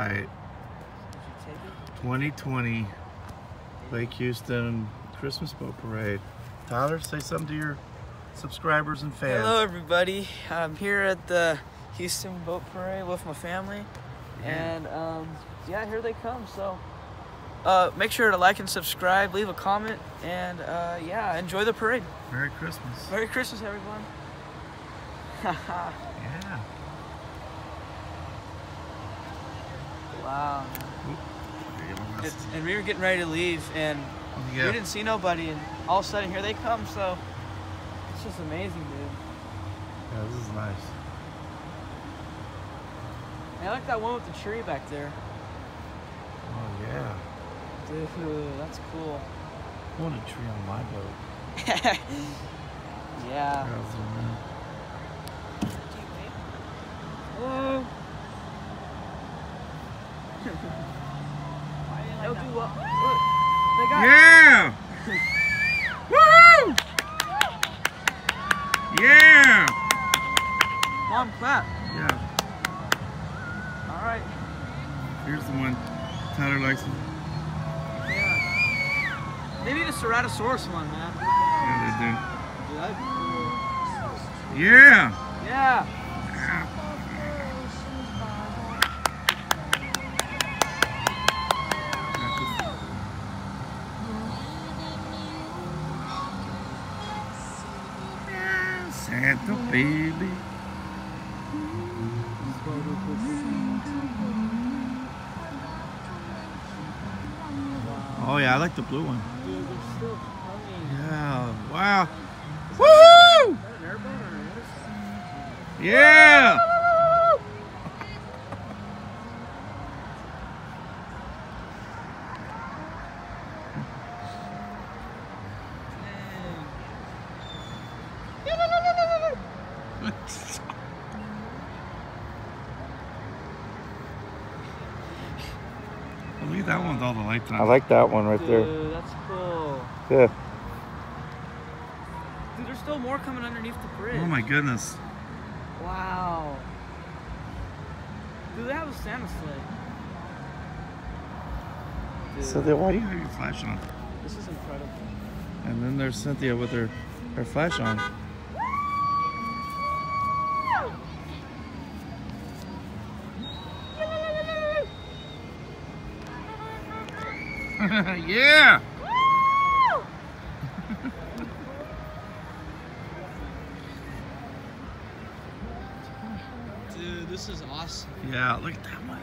right. 2020 Lake Houston Christmas Boat Parade. Tyler, say something to your subscribers and fans. Hello everybody. I'm here at the Houston Boat Parade with my family. And yeah, here they come. So make sure to like and subscribe, leave a comment, and yeah, enjoy the parade. Merry Christmas. Merry Christmas, everyone. Yeah. Wow. And we were getting ready to leave, and we didn't see nobody, and all of a sudden here they come. So it's just amazing, dude. Yeah, this is nice. I like that one with the tree back there. Oh yeah. Dude, that's cool. I want a tree on my boat. Yeah. Hello. They'll do what? They got. Yeah! Woo! Yeah! Mom, clap. Yeah. All right. Here's the one Tyler likes. Yeah. They need a Ceratosaurus one, man. Yeah, they do. Dude, that'd be cool. Yeah! Yeah. Santa baby. Oh yeah, I like the blue one. Dude, they're still coming. Yeah, wow. Woohoo! Yeah! Look at that one with all the lights on. I like that one right there. Dude, that's cool. Yeah. Dude, there's still more coming underneath the bridge. Oh my goodness. Wow. Dude, they have a Santa sleigh. Dude. So then why do you have your flash on? This is incredible. And then there's Cynthia with her flash on. Yeah! Dude, this is awesome. Yeah, look at that one.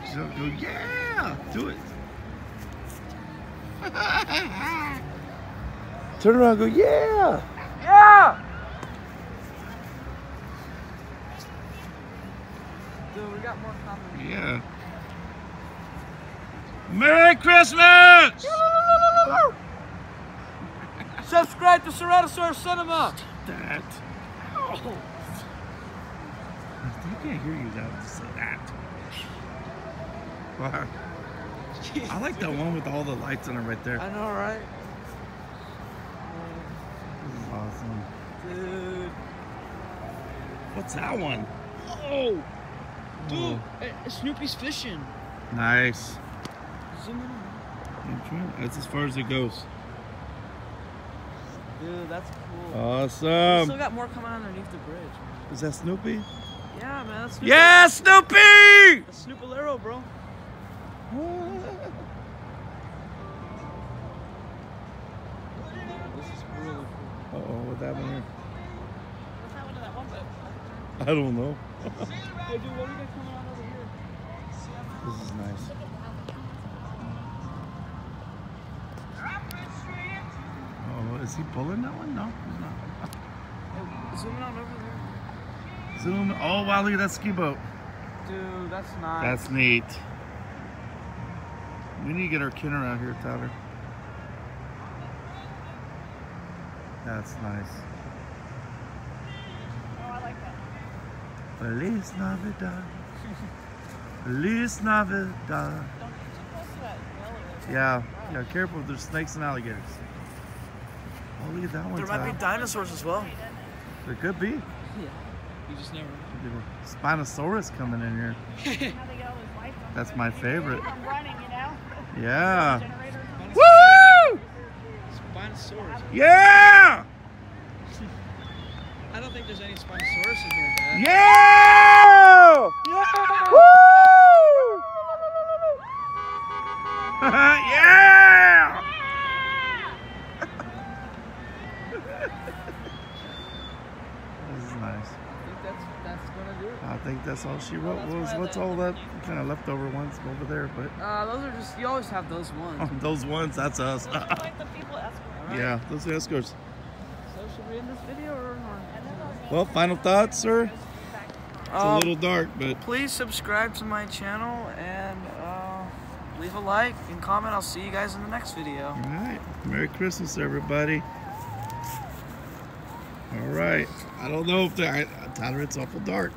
So go, yeah! Do it. Turn around and go, yeah! Yeah! Dude, we got more coming. Yeah. Merry Christmas! Subscribe to Ceratosaurus Cinema! That. Oh. You can't hear you though to say that. Wow. Jeez, I like that one with all the lights on it right there. I know, right? This is awesome. Dude. What's that one? Oh! Dude, Snoopy's fishing. Nice. Zoom in. That's as far as it goes. Dude, that's cool. We Awesome. still got more coming underneath the bridge, man. Is that Snoopy? Yeah, man, that's Snoopy. Yeah, Snoopy! That's Snoopalero, bro. This is really cool. Uh-oh, what happened here? What's happened to that one boat? I don't know. Hey, dude, what do you got coming on over here? This is nice. Oh, is he pulling that one? No, he's not. Hey, zoom on over there. Zoom. Oh, wow, look at that ski boat. Dude, that's nice. That's neat. We need to get our kin around here, Tyler. That's nice. Oh, I like that. Feliz Navidad. Feliz Navidad. Don't get too close to that elevator. Yeah, careful. There's snakes and alligators. Oh, look at that one. There might be dinosaurs as well. There could be. Yeah. You just never know. Spinosaurus coming in here. That's my favorite. I'm running, you know? Yeah. Generator. Woo! Spinosaurus. Yeah! I don't think there's any Spinosauruses here, Dad. Yeah! Yeah! Woo! Yeah! This is nice. I think that's gonna do it. I think that's all she wrote. that's why I What's all that kind of leftover ones over there? But Those are just, you always have those ones. those ones, that's us. Those are like the people escort. Alright. Yeah, those are escorts. So should we end this video or? Well, final thoughts, sir? It's a little dark, but Please subscribe to my channel and leave a like and comment. I'll see you guys in the next video. all right. Merry Christmas, everybody. All right. I don't know if Tyler, it's awful dark.